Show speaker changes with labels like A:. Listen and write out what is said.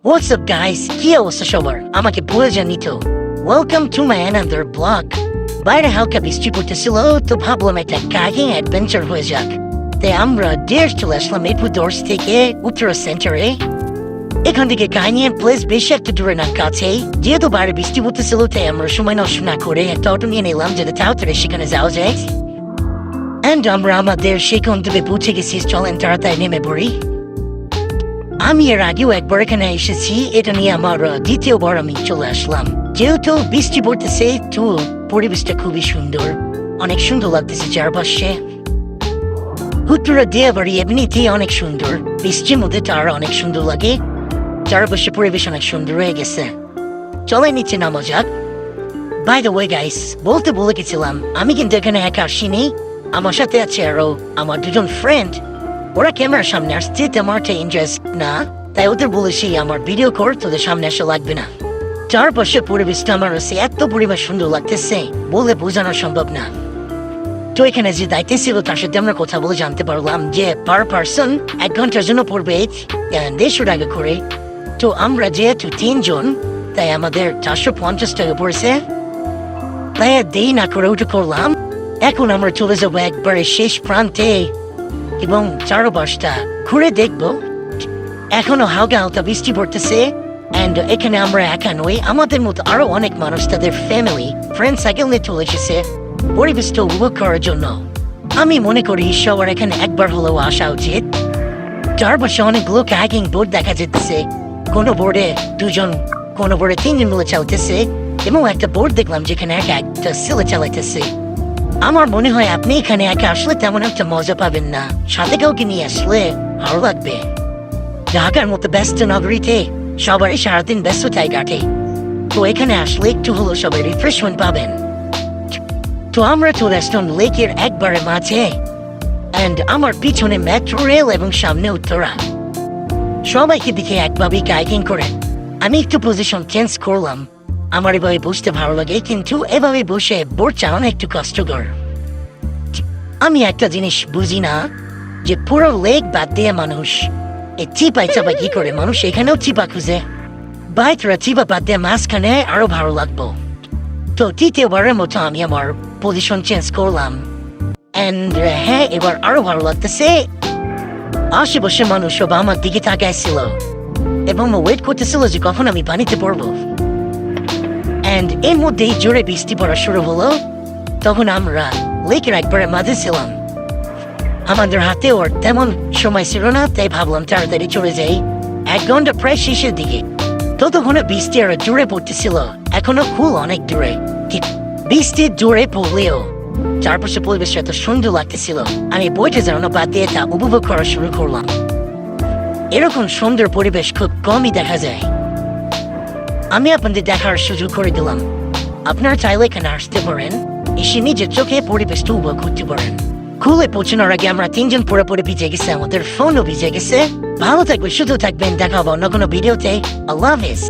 A: What's up guys? কি অবস্থা সবার? আমাকে ভুলে যাননি তো? Welcome to my another vlog. বাইরে হালকা বৃষ্টি পড়তেছিল তো ভাবলাম একটা কায়াকিং অ্যাডভেঞ্চার হয়ে যাক। তাই আমরা চলে আসলাম এপুদর্স থেকে উত্তরা সেন্টারে। এখান থেকে কায়াকিং প্লেস বেশি একটা দূরে না, কাছেই। যেহেতু বাইরে বৃষ্টি পড়তেছিল তাই আমরা সময় নষ্ট না করে একটা অটো নিয়ে নিলাম যাতে তাড়াতাড়ি সেখানে যাওয়া যায়। অ্যান্ড আমরা আমাদের সেই গন্তব্যে পৌঁছে গেছি। চলেন তাড়াতাড়ি নেমে পড়ি। আমি এর আগেও একবার এখানে এসেছি, এটা নিয়ে আমার দ্বিতীয়বার আমি চলে আসলাম। যেহেতু বৃষ্টি পড়তেছে তো পরিবেশটা খুবই সুন্দর, অনেক সুন্দর লাগতেছে চারপাশে। উত্তরা দিয়াবাড়ি এমনিতেই অনেক সুন্দর, বৃষ্টির মধ্যে তার অনেক সুন্দর লাগে। চারপাশে পরিবেশ অনেক সুন্দর হয়ে গেছে। চলে নিচে নামা যাক। বাই দ্য ওয়ে গাইস, বলতে ভুলে গেছিলাম, আমি কিন্তু এখানে একা আসিনি, আমার সাথে আছে আরো আমার দুজন ফ্রেন্ড। ওরা ক্যামেরার সামনে আসছে তেমন একটা ইন্টারেস্ট না, তাই ওদের বলেছি আমার ভিডিও কর, তোদের সামনে আসা লাগবে না। চারপাশে পরিবেশটা আমার কাছে এত পরিমাণ সুন্দর লাগতেছে বলে বোঝানো সম্ভব না। তো এখানে যে দায়িত্ব ছিল তার সাথে আমরা কথা বলে জানতে পারলাম যে পার পার্সন 1 ঘন্টার জন্য পড়বে 150 টাকা করে। তো আমরা যেহেতু 3 জন তাই আমাদের 450 টাকা পড়েছে। তাই দেরি না করে উঠে করলাম। এখন আমরা চলে যাবো একবারে শেষ প্রান্তে এবং চারপাশটা ঘুরে দেখবো। এখনো হালকা হালকা বৃষ্টি পড়তেছে। অ্যান্ড এখানে আমরা একা নই, আমাদের মতো আরো অনেক মানুষ তাদের ফ্যামিলি ফ্রেন্ড সাইকেল নিয়ে চলে এসেছে পরিবেশটা উপভোগ করার জন্য। আমি মনে করি সবার এখানে একবার হলেও আসা উচিত। চারপাশে অনেকগুলো কায়াকিং বোর্ড দেখা যেতেছে, কোনো বোর্ডে 2 জন, কোনো বোর্ডে 3 জন মিলে চালাইতেছে এবং একটা বোর্ড দেখলাম যেখানে একটা ছেলে চালাইতেছে। আমার মনে হয় আপনি এখানে একা আসলে তেমন একটা মজা পাবেন না, সাথে কাউকে নিয়ে আসলে ভালো লাগবে। ঢাকার মতো ব্যস্ত নগরীতে সবারই সারাদিন ব্যস্ততায় কাটে, তো এখানে আসলে একটু হলেও সবাই রিফ্রেশমেন্ট পাবেন। তো আমরা চলে আসলাম লেকের একবারে মাঝে। অ্যান্ড আমার পিছনে মেট্রো রেল এবং সামনে উত্তরা। সবাইকে দেখে একভাবেই কায়াকিং করে আমি একটু পজিশন চেঞ্জ করলাম। আমার এভাবে বসতে ভালো লাগে, কিন্তু এভাবে বসে বোর্ড চালানো একটু কষ্টকর। আমি একটা জিনিস বুঝি না যে পুরো লেক বাদ দিয়ে মানুষ এই চিপাই চাপাই কি করে, মানুষ এখানেও চিপা খুঁজে। বাইতরা চিপা বাদ দিয়ে মাঝখানে আরো ভালো লাগবো। তো তৃতীয়বারের মতো আমি আমার পজিশন চেঞ্জ করলাম। অ্যান্ড হ্যাঁ, এবার আরো ভালো লাগতেছে। আশেপাশে মানুষ সব আমার দিকে তাকাইছিল এবং ওয়েট করতেছিল যে কখন আমি পানিতে পড়বো। অ্যান্ড এর মধ্যেই জোরে বৃষ্টি পড়া শুরু হলো। তখন আমরা লেকের একবারে মাঝে ছিলাম। আমাদের হাতে ওর তেমন সময় ছিল না, তাই ভাবলাম তাড়াতাড়ি চলে যাই। 1 ঘন্টা প্রায় শেষের দিকে। ততক্ষণে বৃষ্টি আরো জোরে পড়তেছিল, এখনো খুব অনেক দূরে। বৃষ্টি জোরে পড়লেও চারপাশে পরিবেশটা এত সুন্দর লাগতেছিল, আমি বইটা জানানো বাদ দিয়ে তা উপভোগ করা শুরু করলাম। এরকম সুন্দর পরিবেশ খুব কমই দেখা যায়। আমি আপনাদের দেখার সুযোগ করে দিলাম। আপনারা চাইলে এখানে আসতে পারেন, এসে নিজের চোখে পরিবেশটা উপভোগ করতে পারেন। খুলে পৌঁছানোর আগে আমরা 3 জন পুরোপুরি ভিজে গেছে, আমাদের ফোনও ভিজে গেছে। ভালো থাকবেন, সুস্থ থাকবেন, দেখা হবে অন্য কোনো ভিডিওতে। আল্লাহ হাফেজ।